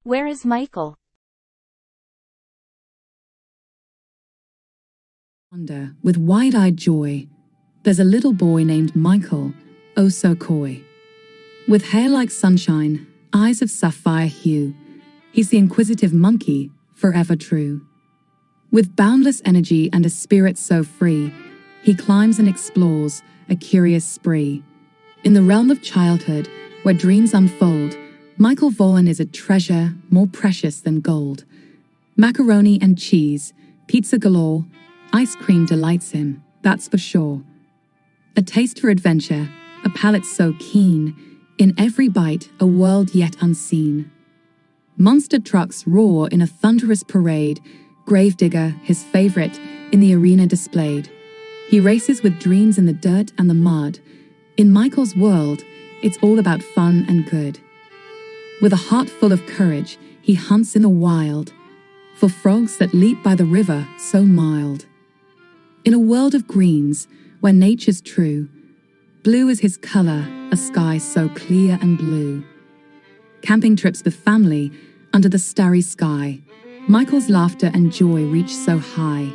Where is Michael? With wide-eyed joy, there's a little boy named Michael, oh so coy. With hair like sunshine, eyes of sapphire hue, he's the inquisitive monkey, forever true. With boundless energy and a spirit so free, he climbs and explores, a curious spree. In the realm of childhood, where dreams unfold, Michael Vaughan is a treasure more precious than gold. Macaroni and cheese, pizza galore, ice cream delights him, that's for sure. A taste for adventure, a palate so keen, in every bite a world yet unseen. Monster trucks roar in a thunderous parade, Gravedigger, his favorite, in the arena displayed. He races with dreams in the dirt and the mud. In Michael's world, it's all about fun and good. With a heart full of courage, he hunts in the wild, for frogs that leap by the river so mild. In a world of greens, where nature's true, blue is his color, a sky so clear and blue. Camping trips with family, under the starry sky, Michael's laughter and joy reach so high.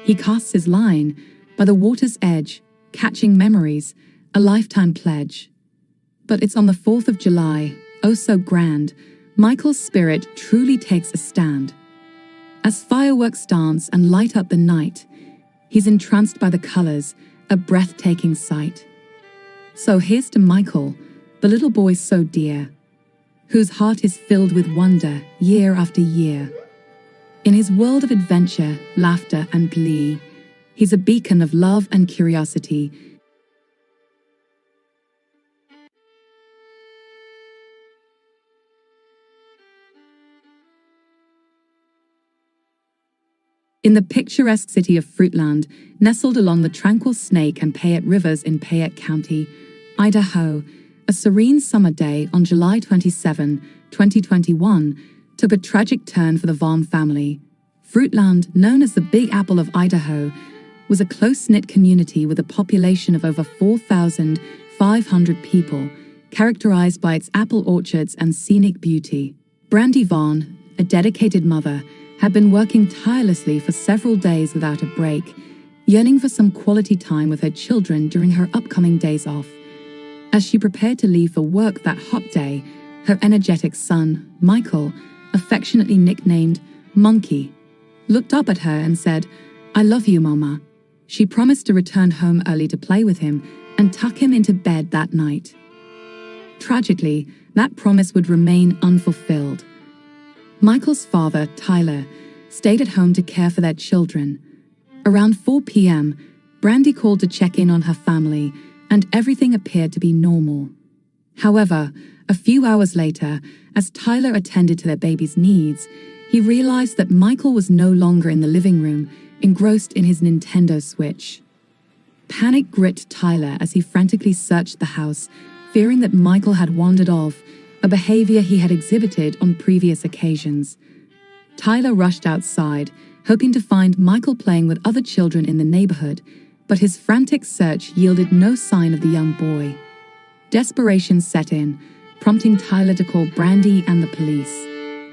He casts his line by the water's edge, catching memories, a lifetime pledge. But it's on the 4th of July, oh so grand, Michael's spirit truly takes a stand. As fireworks dance and light up the night, he's entranced by the colors, a breathtaking sight. So here's to Michael, the little boy so dear, whose heart is filled with wonder year after year. In his world of adventure, laughter and glee, he's a beacon of love and curiosity. In the picturesque city of Fruitland, nestled along the tranquil Snake and Payette rivers in Payette County, Idaho, a serene summer day on July 27, 2021, took a tragic turn for the Vaughan family. Fruitland, known as the Big Apple of Idaho, was a close-knit community with a population of over 4,500 people, characterized by its apple orchards and scenic beauty. Brandy Vaughan, a dedicated mother, had been working tirelessly for several days without a break, yearning for some quality time with her children during her upcoming days off. As she prepared to leave for work that hot day, her energetic son, Michael, affectionately nicknamed Monkey, looked up at her and said, "I love you, Mama." She promised to return home early to play with him and tuck him into bed that night. Tragically, that promise would remain unfulfilled. Michael's father, Tyler, stayed at home to care for their children. Around 4 p.m., Brandy called to check in on her family, and everything appeared to be normal. However, a few hours later, as Tyler attended to their baby's needs, he realized that Michael was no longer in the living room, engrossed in his Nintendo Switch. Panic gripped Tyler as he frantically searched the house, fearing that Michael had wandered off, a behavior he had exhibited on previous occasions. Tyler rushed outside, hoping to find Michael playing with other children in the neighborhood, but his frantic search yielded no sign of the young boy. Desperation set in, prompting Tyler to call Brandy and the police.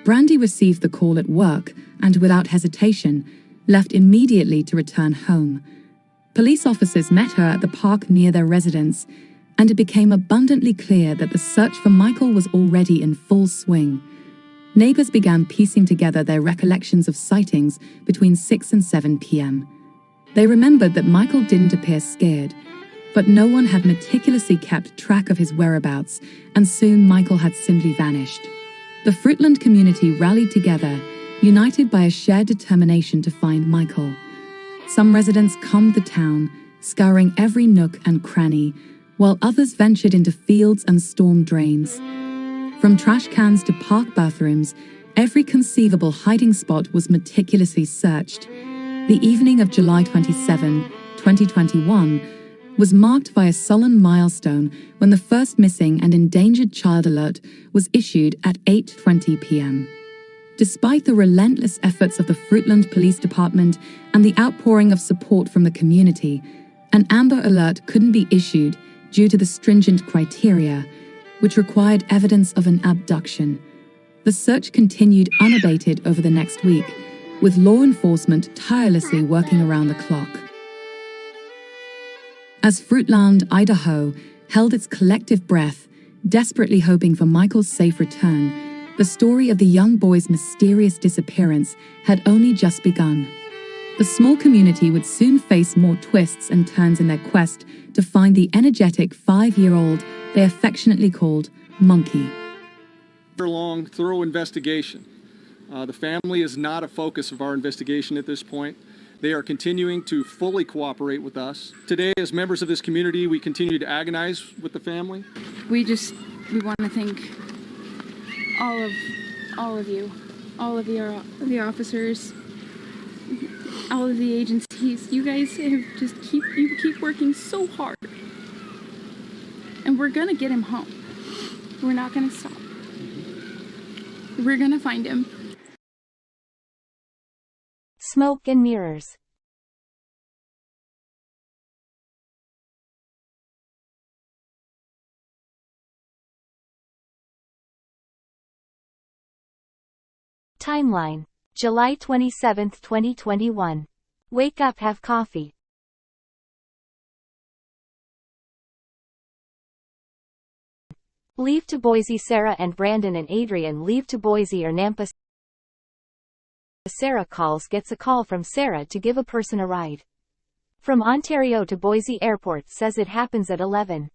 Brandy received the call at work and, without hesitation, left immediately to return home. Police officers met her at the park near their residence, and it became abundantly clear that the search for Michael was already in full swing. Neighbors began piecing together their recollections of sightings between 6 and 7 p.m. They remembered that Michael didn't appear scared, but no one had meticulously kept track of his whereabouts, and soon Michael had simply vanished. The Fruitland community rallied together, united by a shared determination to find Michael. Some residents combed the town, scouring every nook and cranny, while others ventured into fields and storm drains. From trash cans to park bathrooms, every conceivable hiding spot was meticulously searched. The evening of July 27, 2021, was marked by a solemn milestone when the first missing and endangered child alert was issued at 8:20 p.m. Despite the relentless efforts of the Fruitland Police Department and the outpouring of support from the community, an Amber Alert couldn't be issued due to the stringent criteria, which required evidence of an abduction. The search continued unabated over the next week, with law enforcement tirelessly working around the clock. As Fruitland, Idaho, held its collective breath, desperately hoping for Michael's safe return, the story of the young boy's mysterious disappearance had only just begun. The small community would soon face more twists and turns in their quest to find the energetic 5-year-old they affectionately called Monkey. Long, thorough investigation. The family is not a focus of our investigation at this point. They are continuing to fully cooperate with us. Today, as members of this community, we continue to agonize with the family. We want to thank all of you, the officers, all of the agencies. You guys have just keep working so hard, and we're gonna get him home. We're not gonna stop. We're gonna find him. Smoke and mirrors. Timeline. July 27, 2021. Wake up, have coffee. Leave to Boise. Sarah and Brandon and Adrian leave to Boise or Nampa. Sarah gets a call from Sarah to give a person a ride. From Ontario to Boise Airport, says it happens at 11.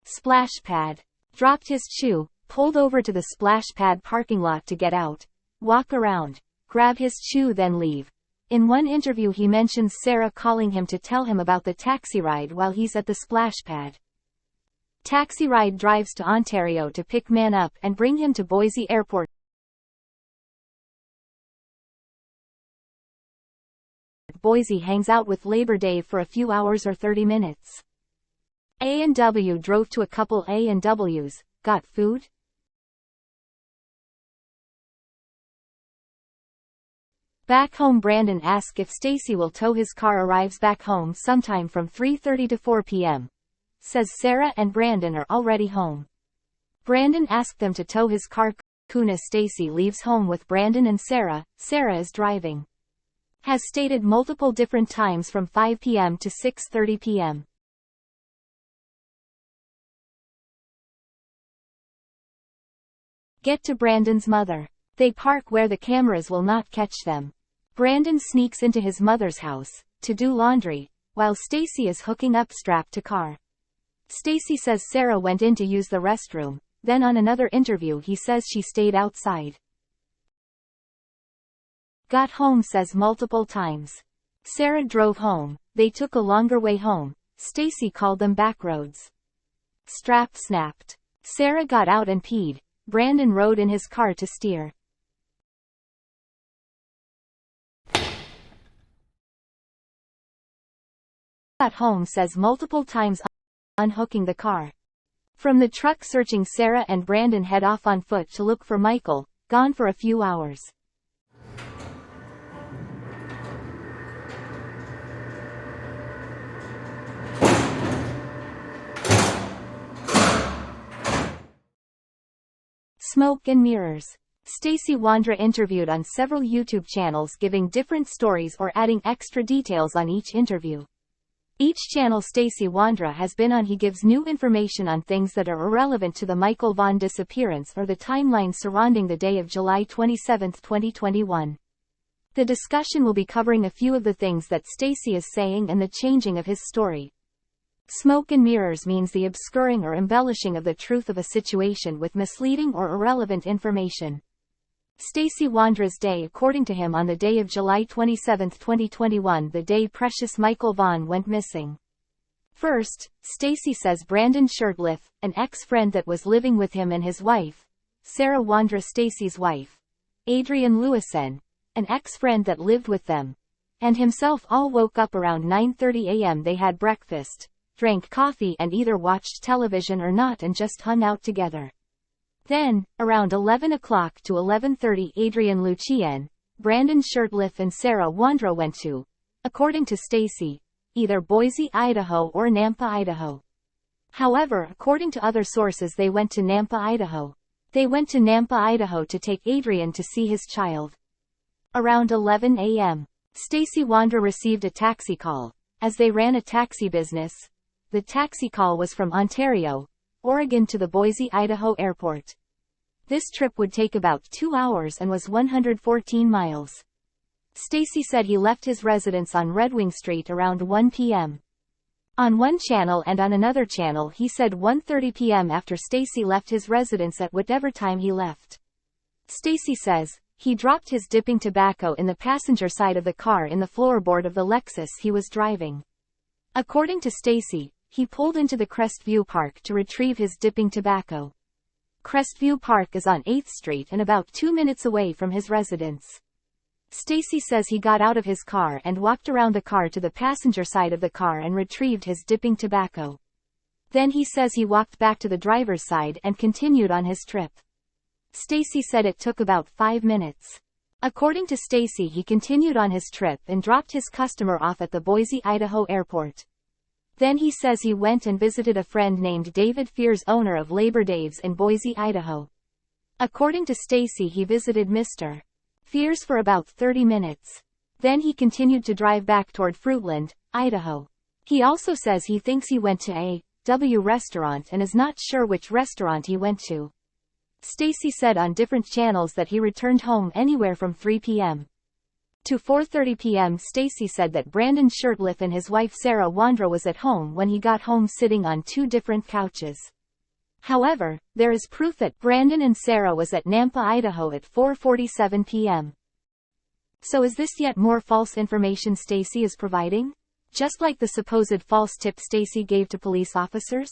Splash pad. Dropped his shoe, pulled over to the splash pad parking lot to get out, walk around, grab his shoe, then leave. In one interview he mentions Sarah calling him to tell him about the taxi ride while he's at the splash pad. Taxi ride drives to Ontario to pick man up and bring him to Boise Airport. Boise hangs out with Labor Day for a few hours or 30 minutes. A&W drove to a couple A&Ws, got food? Back home, Brandon asks if Stacey will tow his car. Arrives back home sometime from 3:30 to 4 p.m. Says Sarah and Brandon are already home. Brandon asked them to tow his car. Kuna Stacey leaves home with Brandon and Sarah. Sarah is driving. Has stated multiple different times from 5 p.m. to 6:30 p.m. Get to Brandon's mother. They park where the cameras will not catch them. Brandon sneaks into his mother's house to do laundry, while Stacey is hooking up strapped to car. Stacey says Sarah went in to use the restroom, then on another interview he says she stayed outside. Got home, says multiple times. Sarah drove home, they took a longer way home, Stacey called them back roads. Strap snapped. Sarah got out and peed. Brandon rode in his car to steer. Got home, says multiple times unhooking the car from the truck. Searching. Sarah and Brandon head off on foot to look for Michael, gone for a few hours. Smoke and mirrors. Stacey Wondra interviewed on several YouTube channels, giving different stories or adding extra details on each interview. Each channel Stacey Wondra has been on, he gives new information on things that are irrelevant to the Michael Vaughn disappearance or the timeline surrounding the day of July 27, 2021. The discussion will be covering a few of the things that Stacey is saying and the changing of his story. Smoke and mirrors means the obscuring or embellishing of the truth of a situation with misleading or irrelevant information. Stacey Wondra's day, according to him, on the day of July 27, 2021, the day precious Michael Vaughn went missing. First, Stacey says Brandon Shurtleff, an ex-friend that was living with him, and his wife, Sarah Wondra, Stacey's wife, Adrian Lewison, an ex-friend that lived with them, and himself all woke up around 9:30 a.m. They had breakfast, drank coffee, and either watched television or not, and just hung out together. Then, around 11 o'clock to 11:30, Adrian Lucien, Brandon Shurtleff and Sarah Wondra went to, according to Stacey, either Boise, Idaho or Nampa, Idaho. However, according to other sources, they went to Nampa, Idaho. They went to Nampa, Idaho to take Adrian to see his child. Around 11 a.m., Stacey Wondra received a taxi call. As they ran a taxi business, the taxi call was from Ontario, Oregon to the Boise, Idaho airport. This trip would take about 2 hours and was 114 miles. Stacey said he left his residence on Red Wing Street around 1 p.m. On one channel, and on another channel he said 1:30 p.m. after Stacey left his residence at whatever time he left. Stacey says, he dropped his dipping tobacco in the passenger side of the car in the floorboard of the Lexus he was driving. According to Stacey, he pulled into the Crestview Park to retrieve his dipping tobacco. Crestview Park is on 8th Street and about 2 minutes away from his residence. Stacey says he got out of his car and walked around the car to the passenger side of the car and retrieved his dipping tobacco. Then he says he walked back to the driver's side and continued on his trip. Stacey said it took about 5 minutes. According to Stacey, he continued on his trip and dropped his customer off at the Boise, Idaho airport. Then he says he went and visited a friend named David Fears, owner of Labor Dave's in Boise, Idaho. According to Stacey, he visited Mr. Fears for about 30 minutes. Then he continued to drive back toward Fruitland, Idaho. He also says he thinks he went to a W restaurant and is not sure which restaurant he went to. Stacey said on different channels that he returned home anywhere from 3 p.m. to 4:30 p.m. Stacey said that Brandon Shirtliff and his wife Sarah Wondra was at home when he got home, sitting on 2 different couches. However, there is proof that Brandon and Sarah was at Nampa, Idaho at 4:47 p.m. So is this yet more false information Stacey is providing? Just like the supposed false tip Stacey gave to police officers?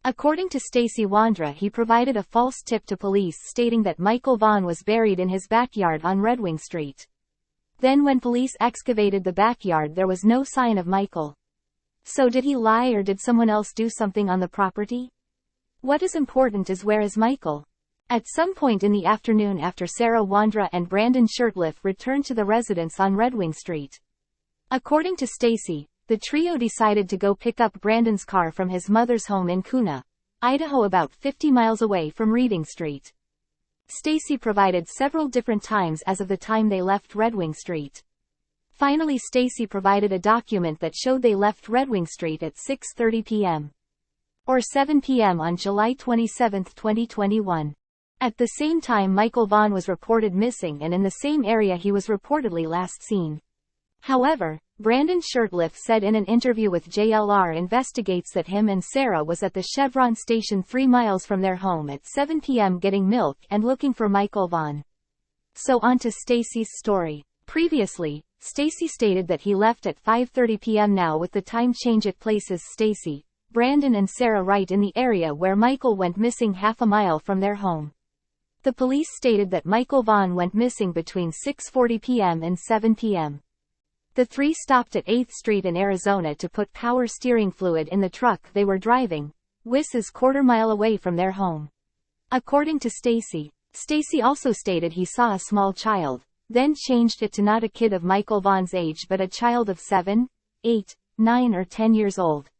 According to Stacey Wondra, he provided a false tip to police stating that Michael Vaughn was buried in his backyard on Red Wing Street. Then when police excavated the backyard, there was no sign of Michael. So did he lie, or did someone else do something on the property? What is important is, where is Michael? At some point in the afternoon, after Sarah Wondra and Brandon Shirtliff returned to the residence on Red Wing Street. According to Stacey, the trio decided to go pick up Brandon's car from his mother's home in Kuna, Idaho, about 50 miles away from Reading Street. Stacey provided several different times as of the time they left Red Wing Street. Finally, Stacey provided a document that showed they left Red Wing Street at 6:30 p.m. or 7 p.m. on July 27, 2021. At the same time, Michael Vaughn was reported missing, and in the same area he was reportedly last seen. However, Brandon Shirtliff said in an interview with JLR Investigates that him and Sarah was at the Chevron station 3 miles from their home at 7 p.m. getting milk and looking for Michael Vaughn. So on to Stacey's story. Previously, Stacey stated that he left at 5:30 p.m. Now with the time change, it places Stacey, Brandon and Sarah right in the area where Michael went missing, half a mile from their home. The police stated that Michael Vaughn went missing between 6:40 p.m. and 7 p.m. The three stopped at 8th Street in Arizona to put power steering fluid in the truck they were driving, which is quarter-mile away from their home. According to Stacey, Stacey also stated he saw a small child, then changed it to not a kid of Michael Vaughn's age but a child of 7, 8, 9 or 10 years old.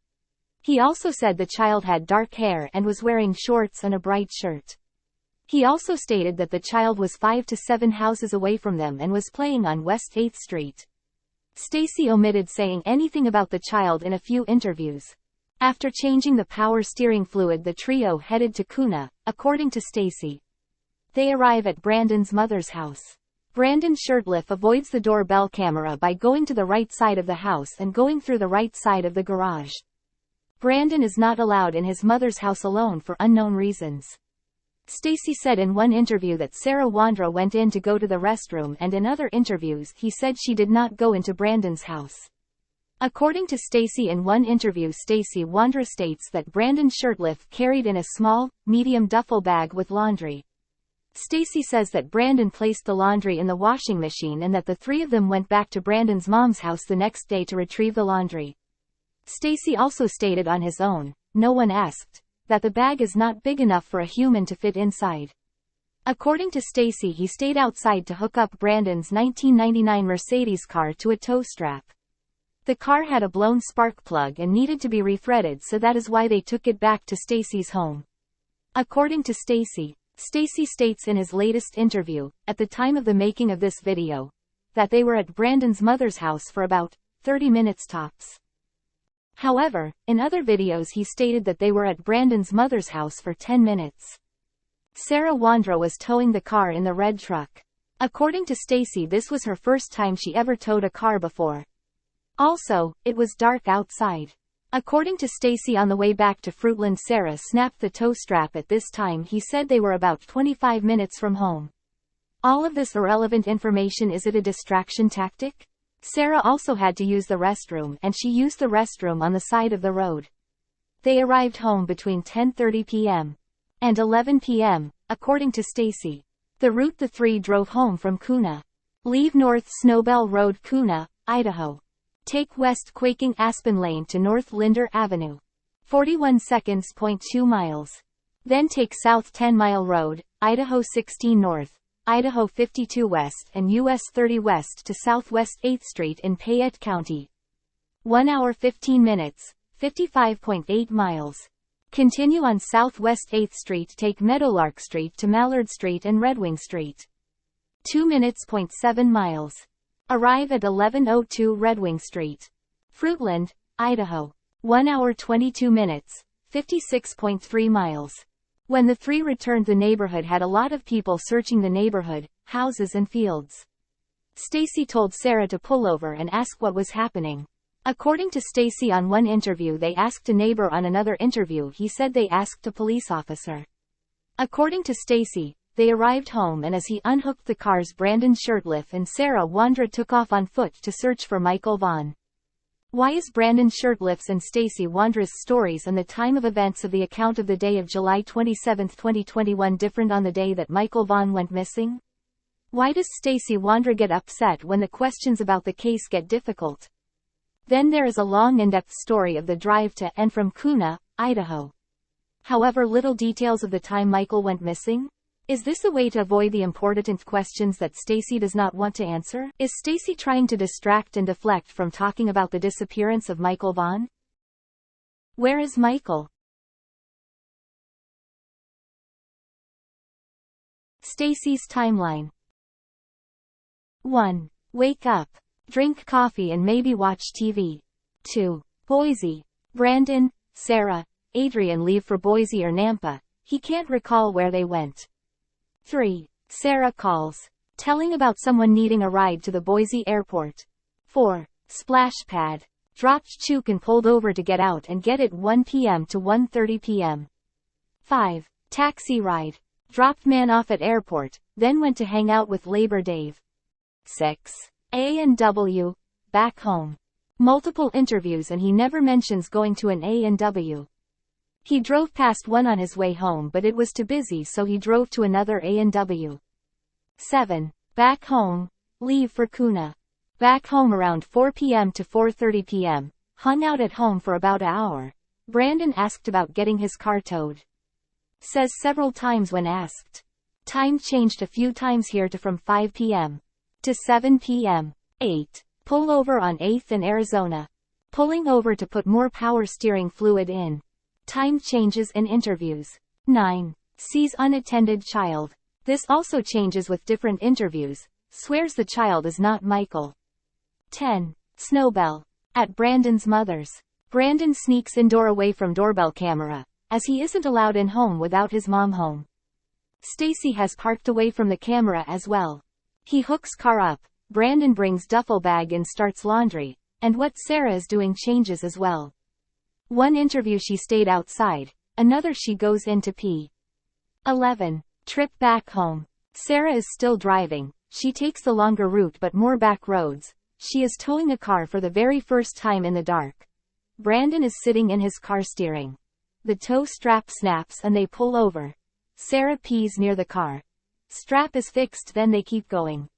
He also said the child had dark hair and was wearing shorts and a bright shirt. He also stated that the child was 5 to 7 houses away from them and was playing on West 8th Street. Stacey omitted saying anything about the child in a few interviews. After changing the power steering fluid, the trio headed to Kuna, according to Stacey. They arrive at Brandon's mother's house. Brandon Shirtliff avoids the doorbell camera by going to the right side of the house and going through the right side of the garage. Brandon is not allowed in his mother's house alone for unknown reasons. Stacey said in one interview that Sarah Wondra went in to go to the restroom, and in other interviews he said she did not go into Brandon's house. According to Stacey, in one interview Stacey Wondra states that Brandon Shirtliff carried in a small, medium duffel bag with laundry. Stacey says that Brandon placed the laundry in the washing machine and that the three of them went back to Brandon's mom's house the next day to retrieve the laundry. Stacey also stated on his own, "No one asked," that the bag is not big enough for a human to fit inside. According to Stacey, he stayed outside to hook up Brandon's 1999 Mercedes car to a tow strap. The car had a blown spark plug and needed to be rethreaded, so that is why they took it back to Stacey's home. According to Stacey, Stacey states in his latest interview, at the time of the making of this video, that they were at Brandon's mother's house for about 30 minutes tops. However, in other videos he stated that they were at Brandon's mother's house for 10 minutes. Sarah Wondra was towing the car in the red truck. According to Stacey, this was her first time she ever towed a car before. Also, it was dark outside. According to Stacey, on the way back to Fruitland, Sarah snapped the tow strap. At this time he said they were about 25 minutes from home. All of this irrelevant information, is it a distraction tactic? Sarah also had to use the restroom, and she used the restroom on the side of the road. They arrived home between 10:30 p.m. and 11 p.m., according to Stacey. The route the three drove home from Kuna. Leave North Snowbell Road, Kuna, Idaho. Take West Quaking Aspen Lane to North Linder Avenue. 41 seconds. 2 miles. Then take South 10 Mile Road, Idaho 16 North, Idaho 52 West and US 30 West to Southwest 8th Street in Payette County. 1 hour 15 minutes, 55.8 miles. Continue on Southwest 8th Street, take Meadowlark Street to Mallard Street and Redwing Street. 2 minutes. 7 miles. Arrive at 1102 Redwing Street. Fruitland, Idaho. 1 hour 22 minutes, 56.3 miles. When the three returned, the neighborhood had a lot of people searching the neighborhood, houses and fields. Stacey told Sarah to pull over and ask what was happening. According to Stacey, on one interview they asked a neighbor, on another interview he said they asked a police officer. According to Stacey, they arrived home, and as he unhooked the cars, Brandon shirtless and Sarah Wondra took off on foot to search for Michael Vaughn. Why is Brandon shirtless and Stacey Wondra's stories and the time of events of the account of the day of July 27, 2021 different on the day that Michael Vaughn went missing? Why does Stacey Wondra get upset when the questions about the case get difficult? Then there is a long in-depth story of the drive to and from Kuna, Idaho. However, little details of the time Michael went missing? Is this a way to avoid the important questions that Stacey does not want to answer? Is Stacey trying to distract and deflect from talking about the disappearance of Michael Vaughn? Where is Michael? Stacey's timeline. 1. Wake up. Drink coffee and maybe watch TV. 2. Boise. Brandon, Sarah, Adrian leave for Boise or Nampa. He can't recall where they went. 3. Sarah calls, telling about someone needing a ride to the Boise airport. 4. Splash pad. Dropped Chook and pulled over to get out and get it 1 p.m. to 1:30 p.m. 5. Taxi ride. Dropped man off at airport, then went to hang out with Labor Dave. 6. A&W, back home. Multiple interviews and he never mentions going to an A&W. He drove past one on his way home, but it was too busy, so he drove to another A&W. 7. Back home, leave for Kuna. Back home around 4 p.m. to 4:30 p.m., hung out at home for about an hour. Brandon asked about getting his car towed. Says several times when asked. Time changed a few times here to from 5 p.m. to 7 p.m. 8. Pull over on 8th in Arizona. Pulling over to put more power steering fluid in. Time changes in interviews. 9. Sees unattended child. This also changes with different interviews. Swears the child is not Michael. 10. Snowbell. At Brandon's mother's. Brandon sneaks indoor away from doorbell camera, as he isn't allowed in home without his mom home. Stacey has parked away from the camera as well. He hooks car up. Brandon brings duffel bag and starts laundry, and what Sarah is doing changes as well. One interview she stayed outside, another she goes in to pee. 11. Trip back home. Sarah is still driving. She takes the longer route but more back roads. She is towing a car for the very first time in the dark. Brandon is sitting in his car steering. The tow strap snaps and they pull over. Sarah pees near the car. Strap is fixed, then they keep going.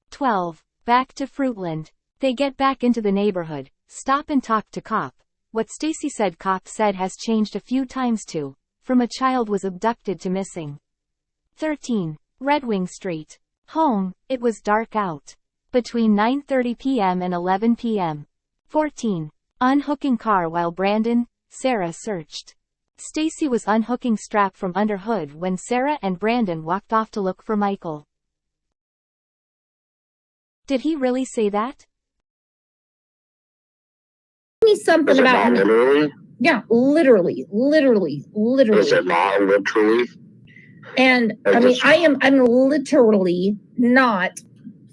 12. Back to Fruitland. They get back into the neighborhood, stop and talk to cop. What Stacey said cop said has changed a few times too, from a child was abducted to missing. 13. Redwing Street. Home, it was dark out. Between 9:30 p.m. and 11 p.m. 14. Unhooking car while Brandon, Sarah searched. Stacey was unhooking strap from under hood when Sarah and Brandon walked off to look for Michael. Did he really say that? Me something Is it about not literally? yeah, literally. Is it not literally? And I mean, I'm literally not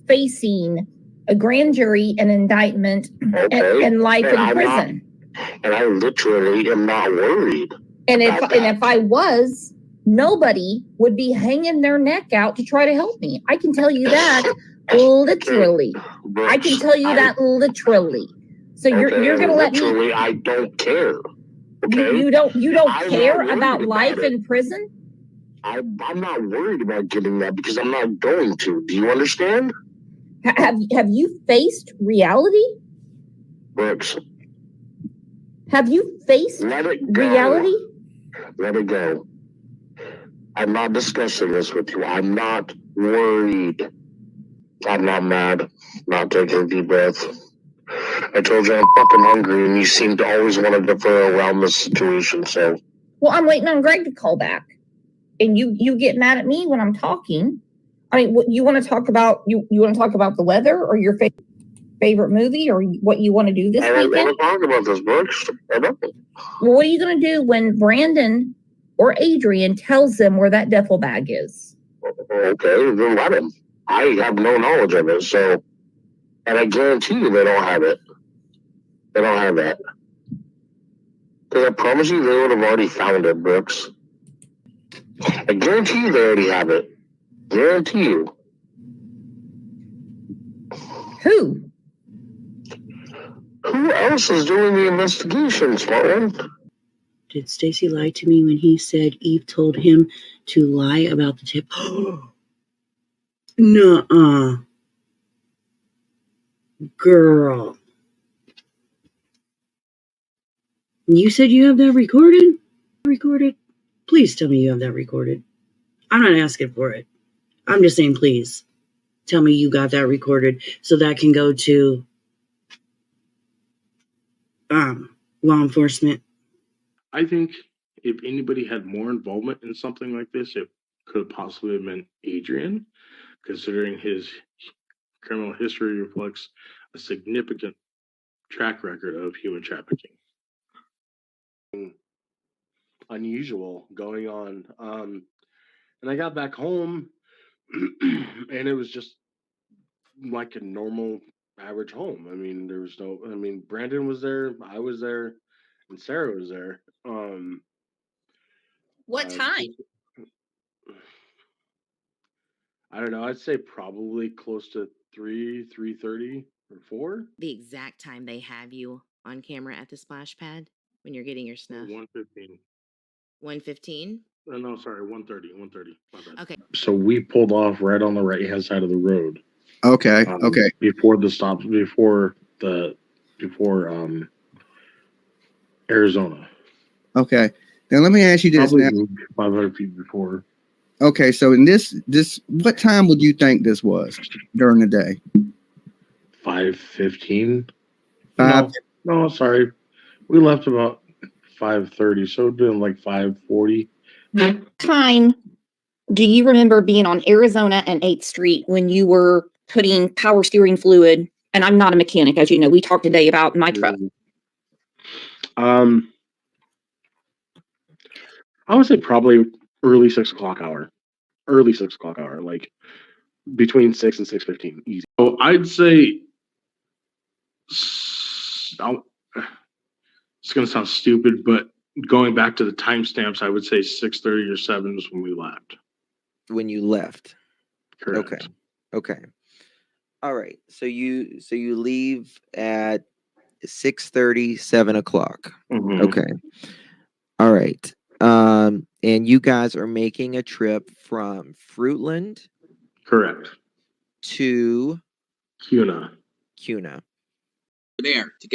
facing a grand jury, an indictment, and life in prison. And I literally am not worried. And if I was, nobody would be hanging their neck out to try to help me. I can tell you that literally. Brooks, I can tell you that literally. So you're gonna let me? Literally, I don't care. Okay? You don't I'm care not worried about life about it. in prison? I'm not worried about getting that because I'm not going to. Do you understand? Have you faced reality? Brooks, Have you faced let it go. reality? Let it go. I'm not discussing this with you. I'm not worried. I'm not mad. Not taking a deep breath. I told you I'm fucking hungry, and you seem to always want to defer around this situation. So, Well, I'm waiting on Greg to call back, and you get mad at me when I'm talking. I mean, what you want to talk about? You want to talk about the weather or your favorite movie or what you want to do this I don't weekend? want to talk about this, Brooks. I don't. Well, what are you going to do when Brandon or Adrian tells them where that duffel bag is? Okay, then let him. I have no knowledge of it, so, and I guarantee you they don't have it. They don't have that. Because I promise you they would have already found it, Brooks. I guarantee you they already have it. Guarantee you. Who? Who else is doing the investigation, Smartland? Did Stacey lie to me when he said Eve told him to lie about the tip? Nuh-uh. Girl. You said you have that recorded? Recorded? Please tell me you have that recorded. I'm not asking for it. I'm just saying, please. Tell me you got that recorded so that can go to law enforcement. I think if anybody had more involvement in something like this, it could have possibly been Adrian, considering his criminal history reflects a significant track record of human trafficking. Unusual going on. And I got back home and it was just like a normal average home. I mean, there was no, I mean, Brandon was there, I was there, and Sarah was there. What time? I don't know. I'd say probably close to 3:30, or 4. The exact time they have you on camera at the splash pad when you're getting your snuff? 1:15. 1:15? No, sorry, 1:30. 1:30. My bad. Okay. So we pulled off right on the right-hand side of the road. Okay. Okay. Before the stop, before Arizona. Okay. Now let me ask you this. Probably Now, 500 feet before. okay. So in this, what time would you think this was during the day? 5:15. Five. No, sorry. We left about 5:30, so it'd been like 5:40. Time do you remember being on Arizona and 8th Street when you were putting power steering fluid? And I'm not a mechanic, as you know. We talked today about my truck. I would say probably early 6 o'clock hour. Early 6 o'clock hour, like between 6 and 6:15. Easy. So I'd say it's gonna sound stupid, but going back to the timestamps, I would say 6:30 or 7 is when we left. When you left. Correct. Okay. Okay. All right. So you leave at 6:30, 7 o'clock. Mhm. Okay. All right. And you guys are making a trip from Fruitland Correct. to Cuna. There to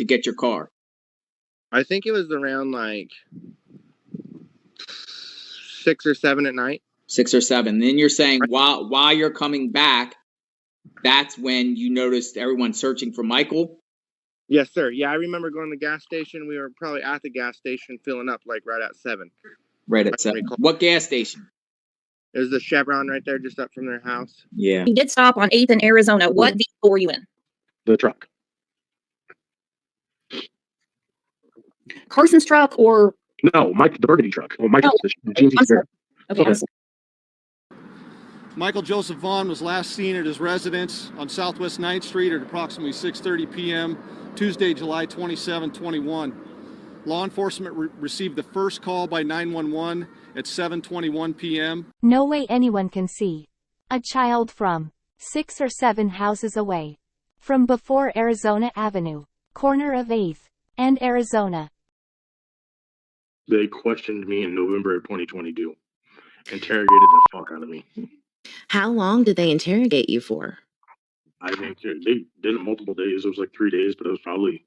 get your car. I think it was around like 6 or 7 at night. 6 or 7. Then you're saying while you're coming back, that's when you noticed everyone searching for Michael. Yes, sir. Yeah, I remember going to the gas station. We were probably at the gas station filling up like right at 7. Right I at can 7. recall. What gas station? There's the Chevron right there just up from their house. Yeah. You did stop on 8th in Arizona. What vehicle were you in? The truck. Carson's truck or? No, Mike, the burgundy truck. Well, Mike, Oh, the GMC I'm sorry. Spirit. Okay, I'm sorry. Michael Joseph Vaughn was last seen at his residence on Southwest 9th Street at approximately 6:30 p.m. Tuesday, July 27, 21. Law enforcement received the first call by 911 at 7:21 p.m. No way anyone can see. A child from 6 or 7 houses away. From before Arizona Avenue, corner of 8th and Arizona. They questioned me in November of 2022. Interrogated the fuck out of me. How long did they interrogate you for? I think they did it multiple days. It was like 3 days, but it was probably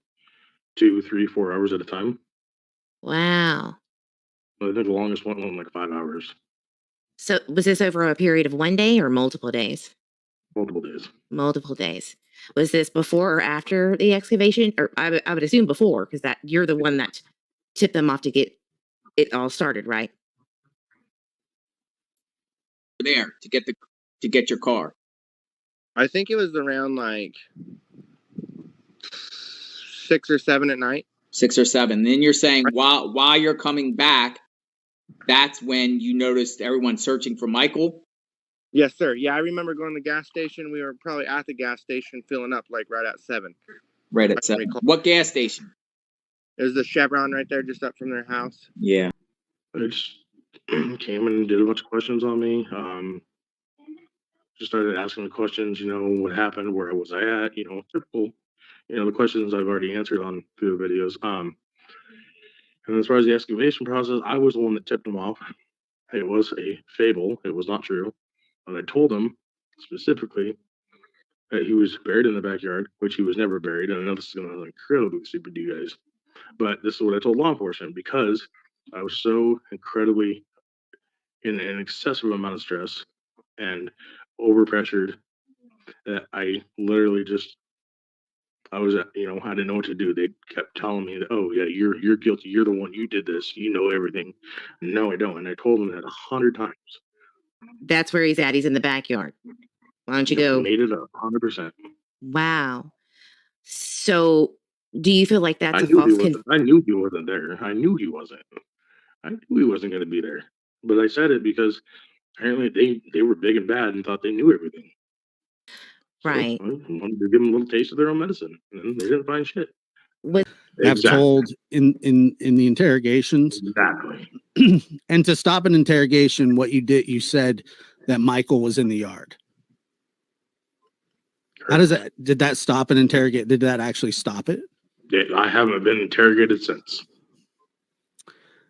2, 3, 4 hours at a time. Wow. But I think the longest one was like 5 hours. So was this over a period of one day or multiple days? Multiple days. Multiple days. Was this before or after the excavation? Or I would assume before, because that you're the one that tipped them off to get it all started, right? There to get your car. I think it was around like 6 or 7 at night. 6 or 7. Then you're saying while you're coming back, that's when you noticed everyone searching for Michael? Yes, sir. Yeah, I remember going to the gas station. We were probably at the gas station filling up like right at 7. Right I at can 7. recall. What gas station? There's the Chevron right there just up from their house. Yeah. They just came and did a bunch of questions on me. Just started asking me questions, what happened, where was I at, typical, the questions I've already answered on through the videos. And as far as the excavation process, I was the one that tipped them off. It was a fable. It was not true. And I told him specifically that he was buried in the backyard, which he was never buried. And I know this is going to sound incredibly stupid to you guys, but this is what I told law enforcement because I was so incredibly in an excessive amount of stress and overpressured that I literally just I was I didn't know what to do. They kept telling me that, oh yeah, you're guilty. You're the one. You did this. You know everything. No, I don't. And I told them that 100 times. That's where he's at. He's in the backyard. Why don't you go? Made it up 100%. Wow. So do you feel like that's I a knew false I knew he wasn't there. I knew he wasn't. I knew he wasn't going to be there. But I said it because apparently they were big and bad and thought they knew everything. Right. So I wanted to give them a little taste of their own medicine, and they didn't find shit. Have told in the interrogations. Exactly. And to stop an interrogation, what you did, you said that Michael was in the yard. How does that, did that stop an interrogate? Did that actually stop it? I haven't been interrogated since.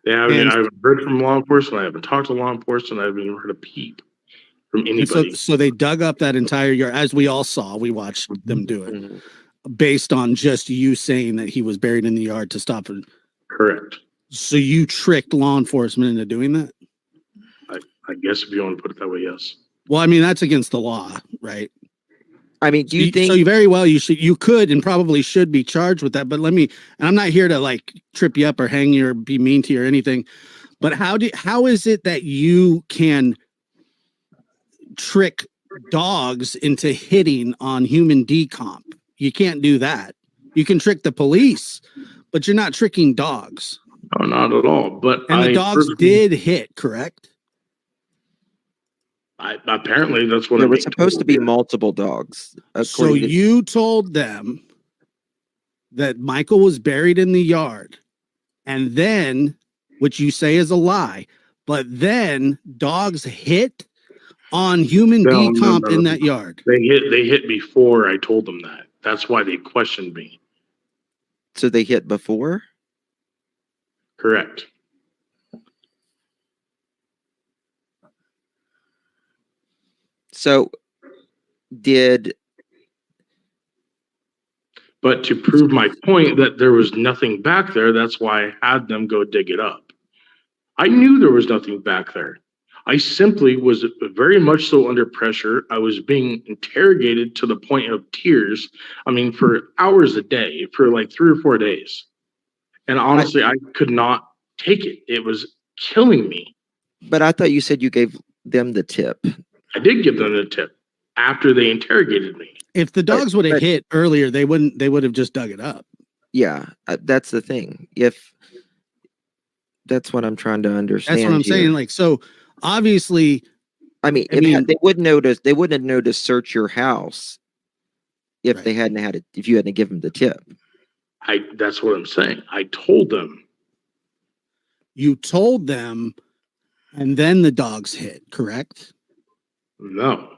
I haven't heard from law enforcement. I haven't talked to law enforcement. I haven't even heard a peep from anybody. So they dug up that entire yard, as we all saw. We watched them do it, based on just you saying that he was buried in the yard to stop it. Correct. So you tricked law enforcement into doing that? I guess if you want to put it that way, yes. Well, I mean, that's against the law, right? I mean, do you think? So you very well, you could and probably should be charged with that. But and I'm not here to like trip you up or hang you or be mean to you or anything. But how is it that you can trick dogs into hitting on human decomp? You can't do that. You can trick the police, but you're not tricking dogs. No, not at all. But the dogs did hit, correct? Apparently that's what there were supposed to be multiple dogs. So you told them that Michael was buried in the yard, and then, which you say is a lie, but then dogs hit on human decomp in that yard. They hit before I told them that. That's why they questioned me. So they hit before? Correct. So but to prove my point that there was nothing back there, that's why I had them go dig it up. I knew there was nothing back there. I simply was very much so under pressure. I was being interrogated to the point of tears. I mean, for hours a day, for like 3 or 4 days. And honestly, I could not take it. It was killing me. But I thought you said you gave them the tip. I did give them the tip after they interrogated me. If the dogs would have hit earlier, they would have just dug it up. Yeah, that's the thing. If that's what I'm trying to understand. That's what I'm saying. Like, so obviously, I mean, they wouldn't notice. They wouldn't have known to search your house if they hadn't had it. If you hadn't given them the tip. That's what I'm saying. I told them. You told them, and then the dogs hit. Correct? No,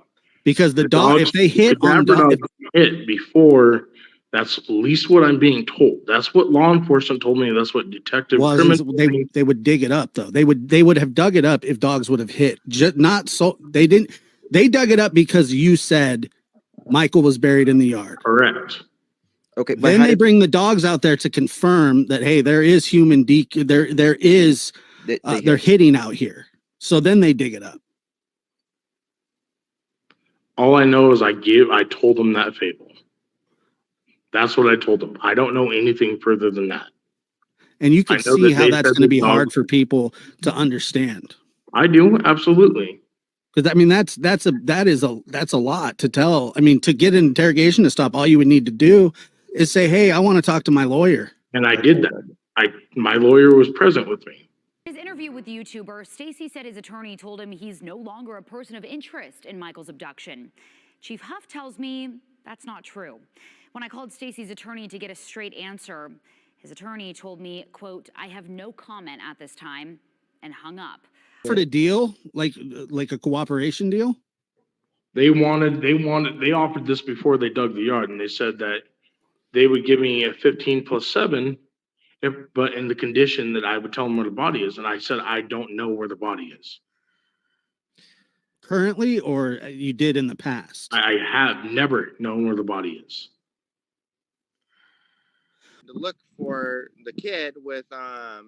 because the dog. If they hit on dogs hit before. That's at least what I'm being told. That's what law enforcement told me. That's what detective they would dig it up though. They would have dug it up if dogs would have hit. Not so they didn't. They dug it up because you said Michael was buried in the yard. Correct. Okay. But then they bring the dogs out there to confirm that hey, there is human there is they're hitting out here. So then they dig it up. All I know is I told them that fable. That's what I told them. I don't know anything further than that. And you can see how that's going to be hard for people to understand. I do, absolutely. Because I mean, that's a lot to tell. I mean, to get an interrogation to stop, all you would need to do is say, "Hey, I want to talk to my lawyer." And I did that. My lawyer was present with me. His interview with the YouTuber, Stacey said his attorney told him he's no longer a person of interest in Michael's abduction. Chief Huff tells me that's not true. When I called Stacey's attorney to get a straight answer, his attorney told me, quote, "I have no comment at this time," and hung up. For a deal, like a cooperation deal? They offered this before they dug the yard, and they said that they would give me a 15 plus 7, but in the condition that I would tell them where the body is. And I said, I don't know where the body is. Currently, or you did in the past? I have never known where the body is. To look for the kid with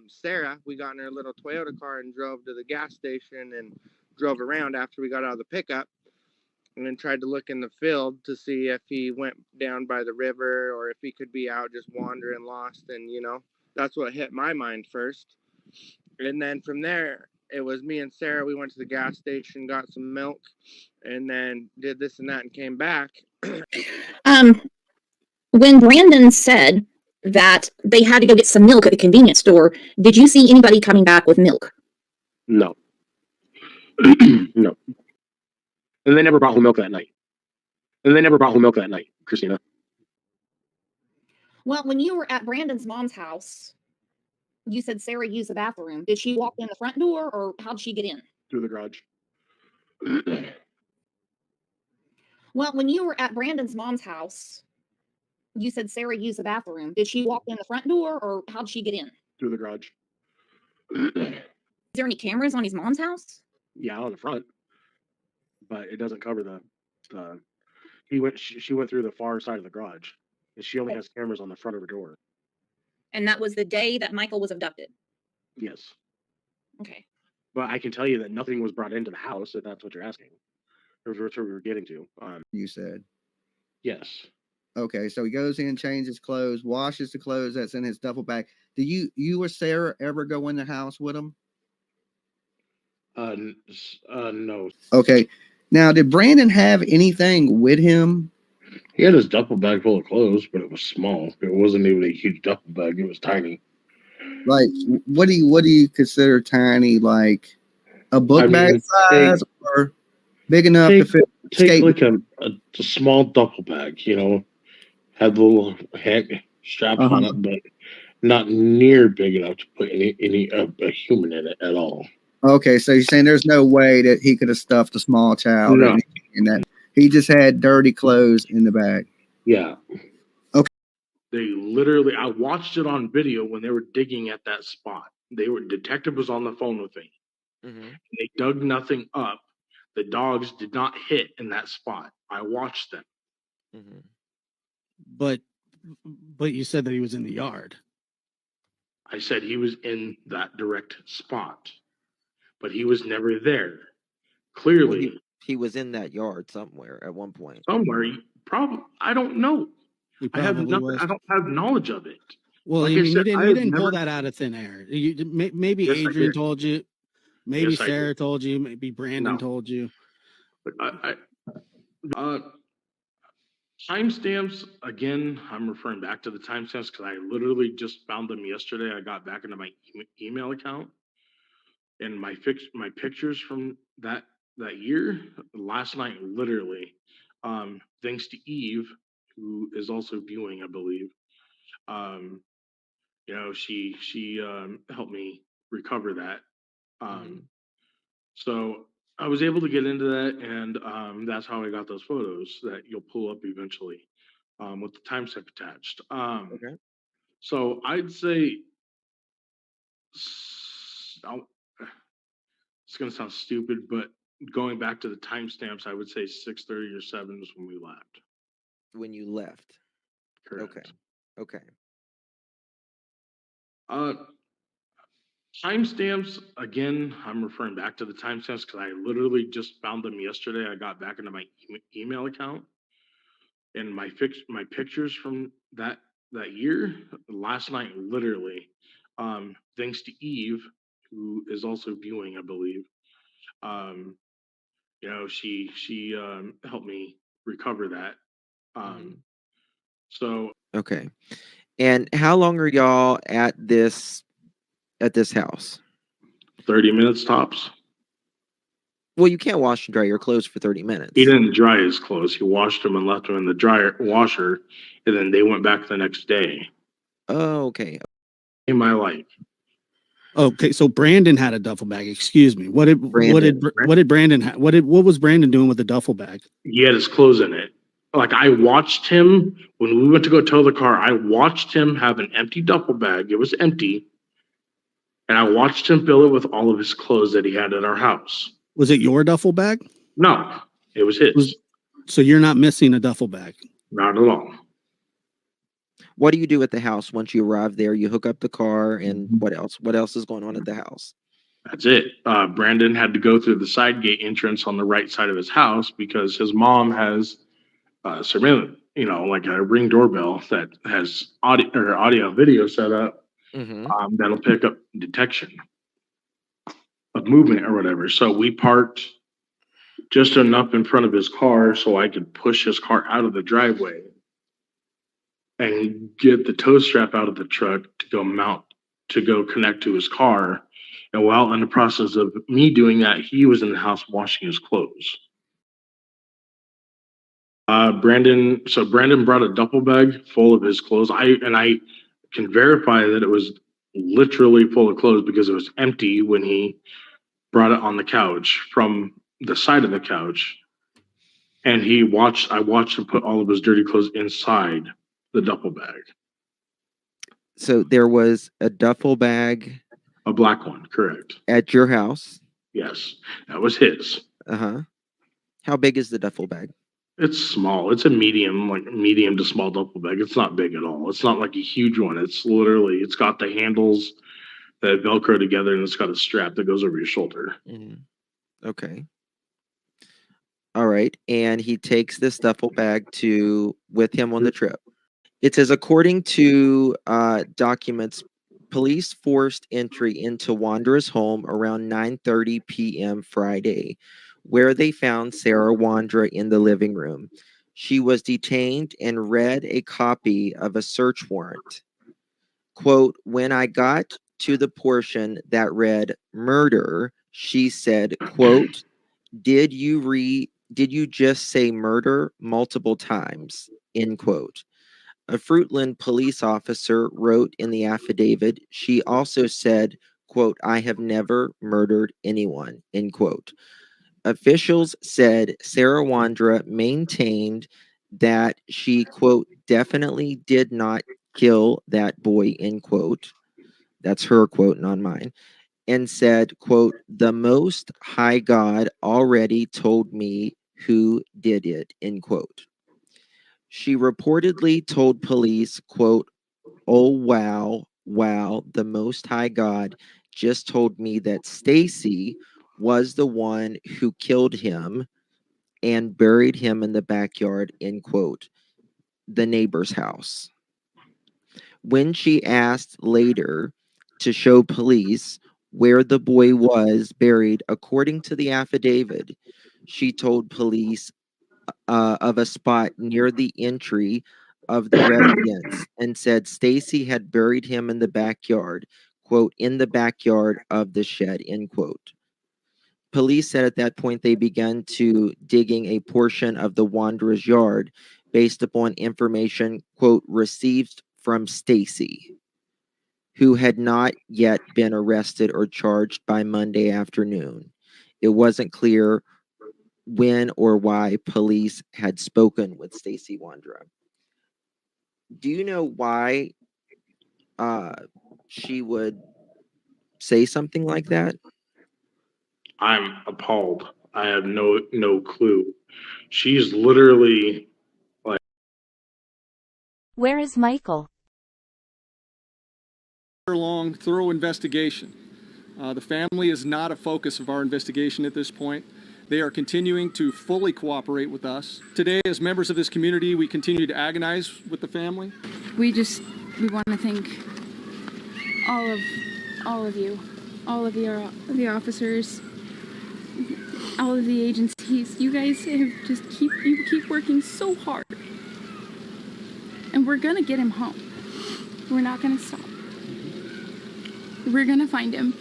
Sarah, we got in her little Toyota car and drove to the gas station and drove around after we got out of the pickup, and then tried to look in the field to see if he went down by the river or if he could be out just wandering lost. And that's what hit my mind first. And then from there, it was me and Sarah. We went to the gas station, got some milk, and then did this and that and came back. When Brandon said that they had to go get some milk at the convenience store, did you see anybody coming back with milk? No. No. And they never brought home milk that night. Christina. Well, when you were at Brandon's mom's house, you said Sarah used the bathroom. Did she walk in the front door, or how did she get in? Through the garage. Well, when you were at Brandon's mom's house, you said Sarah used the bathroom. Did she walk in the front door, or how did she get in? Through the garage. Is there any cameras on his mom's house? Yeah, on the front. But it doesn't cover the she went through the far side of the garage. And she only has cameras on the front of her door. And that was the day that Michael was abducted? Yes. Okay. But I can tell you that nothing was brought into the house, if that's what you're asking. That's what we were getting to. You said. Yes. Okay, so he goes in, changes clothes, washes the clothes that's in his duffel bag. Do you or Sarah ever go in the house with him? No. Okay. Now, did Brandon have anything with him? He had his duffel bag full of clothes, but it was small. It wasn't even a huge duffel bag. It was tiny. Like, what do you consider tiny? Like a book bag size, or big enough to fit? Take like a small duffel bag, had the little straps on it, but not near big enough to put any a human in it at all. Okay, so you're saying there's no way that he could have stuffed a small child No. in that. He just had dirty clothes in the bag. Yeah. Okay. They literally, I watched it on video when they were digging at that spot. Detective was on the phone with me. Mm-hmm. They dug nothing up. The dogs did not hit in that spot. I watched them. Mm-hmm. But you said that he was in the yard. I said he was in that direct spot, but he was never there. Clearly, he was in that yard somewhere at one point. somewhere, probably, I don't know. He I have probably nothing. was. I don't have knowledge of it. Well, Like I I mean, said, I you have didn't never. pull that out of thin air. Maybe Yes, I Adrian did. told you, maybe Yes, I did. Sarah told you, maybe Brandon No. told you. But timestamps again. I'm referring back to the timestamps because I literally just found them yesterday. I got back into my email account, and my pictures from that year last night, literally. Thanks to Eve, who is also viewing, I believe. Um, she helped me recover that. So I was able to get into that, and that's how I got those photos that you'll pull up eventually, with the timestamp attached. Okay. So I'd say it's gonna sound stupid, but going back to the timestamps, I would say 6:30 or 7 is when we left. When you left. Correct. Okay. Okay. Uh, Timestamps again. I'm referring back to the timestamps because I literally just found them yesterday. I got back into my email account, and my pictures from that year last night, literally. Thanks to Eve, who is also viewing, I believe. She helped me recover that. So Okay. And how long are y'all at this house? 30 minutes tops. Well, you can't wash and dry your clothes for 30 minutes. He didn't dry his clothes. He washed them and left them in the washer, and then they went back the next day. Oh, okay. In my life. Okay, so Brandon had a duffel bag. Excuse me. What did Brandon. Brandon what was Brandon doing with the duffel bag? He had his clothes in it. Like, I watched him when we went to go tow the car. I watched him have an empty duffel bag. It was empty, and I watched him fill it with all of his clothes that he had at our house. Was it your duffel bag? No, it was his. So you're not missing a duffel bag? Not at all. What do you do at the house once you arrive there? You hook up the car, and what else? What else is going on at the house? That's it. Brandon had to go through the side gate entrance on the right side of his house because his mom has surveillance, like a Ring doorbell that has audio video set up, that'll pick up detection of movement or whatever. So we parked just enough in front of his car so I could push his car out of the driveway and get the tow strap out of the truck to go connect to his car. And while in the process of me doing that, he was in the house washing his clothes. Brandon brought a duffel bag full of his clothes. I can verify that it was literally full of clothes because it was empty when he brought it on the couch from the side of the couch. And I watched him put all of his dirty clothes inside the duffel bag. So there was a duffel bag. A black one, correct. At your house? Yes, that was his. Uh-huh. How big is the duffel bag? It's small. It's a medium to small duffel bag. It's not big at all. It's not like a huge one. It's got the handles that Velcro together, and it's got a strap that goes over your shoulder. Okay. All right. And he takes this duffel bag with him on the trip. It says, according to documents, police forced entry into Wondras' home around 9:30 p.m. Friday, where they found Sarah Wondra in the living room. She was detained and read a copy of a search warrant. Quote, when I got to the portion that read murder, she said, quote, did you just say murder multiple times? End quote. A Fruitland police officer wrote in the affidavit, she also said, quote, I have never murdered anyone, end quote. Officials said Sarah Wondra maintained that she, quote, definitely did not kill that boy, end quote. That's her quote, not mine. And said, quote, the Most High God already told me who did it, end quote. She reportedly told police, quote, oh, wow, the Most High God just told me that Stacey was the one who killed him and buried him in the backyard, end quote, the neighbor's house. When she asked later to show police where the boy was buried, according to the affidavit, she told police of a spot near the entry of the residence and said Stacey had buried him in the backyard, quote, in the backyard of the shed, end quote. Police said at that point they began to digging a portion of the Wondras yard based upon information, quote, received from Stacey, who had not yet been arrested or charged by Monday afternoon. It wasn't clear when or why police had spoken with Stacey Wondra. Do you know why she would say something like that? I'm appalled. I have no clue. She's literally like, Where is Michael? Long, thorough investigation. The family is not a focus of our investigation at this point. They are continuing to fully cooperate with us. Today, as members of this community, we continue to agonize with the family. We want to thank all of you, the officers, all of the agencies. You guys have you keep working so hard, and we're gonna get him home. We're not gonna stop. We're gonna find him.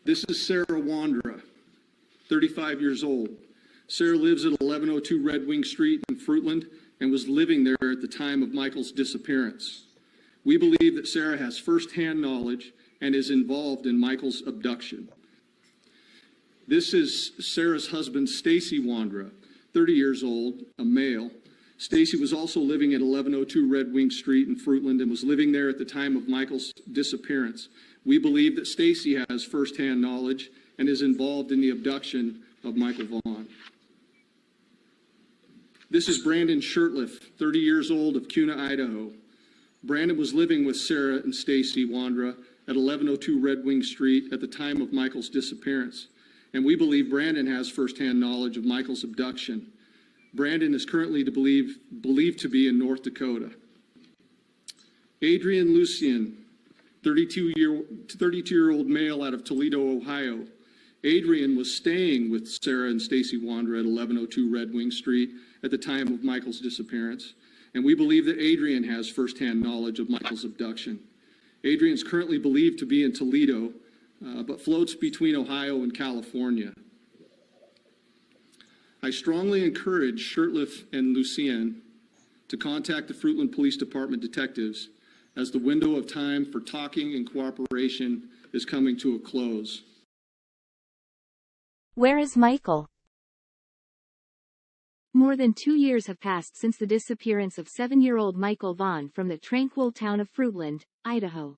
This is Sarah Wondra, 35 years old. Sarah lives at 1102 Red Wing Street in Fruitland and was living there at the time of Michael's disappearance. We believe that Sarah has firsthand knowledge and is involved in Michael's abduction. This is Sarah's husband, Stacey Wondra, 30 years old, a male. Stacey was also living at 1102 Red Wing Street in Fruitland and was living there at the time of Michael's disappearance. We believe that Stacey has firsthand knowledge and is involved in the abduction of Michael Vaughn. This is Brandon Shirtliff, 30 years old, of Kuna, Idaho. Brandon was living with Sarah and Stacey Wondra at 1102 Red Wing Street at the time of Michael's disappearance, and we believe Brandon has firsthand knowledge of Michael's abduction. Brandon is currently believed to be in North Dakota. Adrian Lucian, 32-year-old male out of Toledo, Ohio. Adrian was staying with Sarah and Stacey Wondra at 1102 Red Wing Street at the time of Michael's disappearance, and we believe that Adrian has firsthand knowledge of Michael's abduction. Adrian is currently believed to be in Toledo, but floats between Ohio and California. I strongly encourage Shirtliff and Lucien to contact the Fruitland Police Department detectives as the window of time for talking and cooperation is coming to a close. Where is Michael? More than 2 years have passed since the disappearance of 7-year-old Michael Vaughn from the tranquil town of Fruitland, Idaho.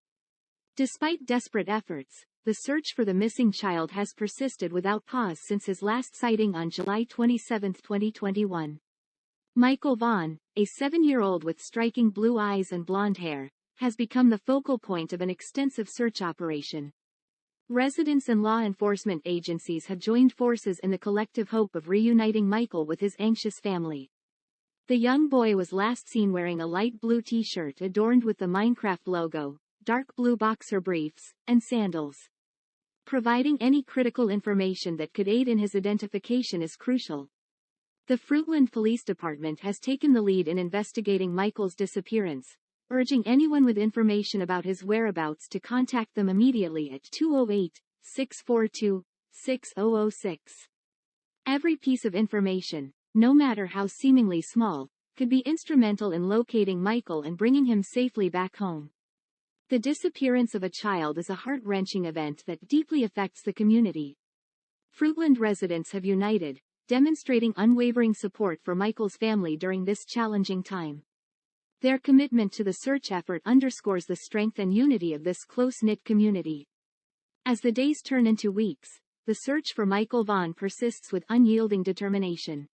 Despite desperate efforts, the search for the missing child has persisted without pause since his last sighting on July 27, 2021. Michael Vaughn, a 7-year-old with striking blue eyes and blonde hair, has become the focal point of an extensive search operation. Residents and law enforcement agencies have joined forces in the collective hope of reuniting Michael with his anxious family. The young boy was last seen wearing a light blue t-shirt adorned with the Minecraft logo, dark blue boxer briefs, and sandals. Providing any critical information that could aid in his identification is crucial. The Fruitland Police Department has taken the lead in investigating Michael's disappearance, urging anyone with information about his whereabouts to contact them immediately at 208-642-6006. Every piece of information, no matter how seemingly small, could be instrumental in locating Michael and bringing him safely back home. The disappearance of a child is a heart-wrenching event that deeply affects the community. Fruitland residents have united, demonstrating unwavering support for Michael's family during this challenging time. Their commitment to the search effort underscores the strength and unity of this close-knit community. As the days turn into weeks, the search for Michael Vaughn persists with unyielding determination.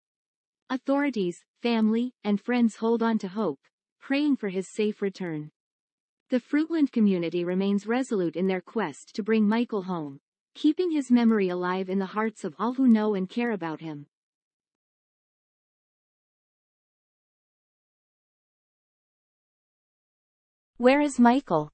Authorities, family, and friends hold on to hope, praying for his safe return. The Fruitland community remains resolute in their quest to bring Michael home, keeping his memory alive in the hearts of all who know and care about him. Where is Michael?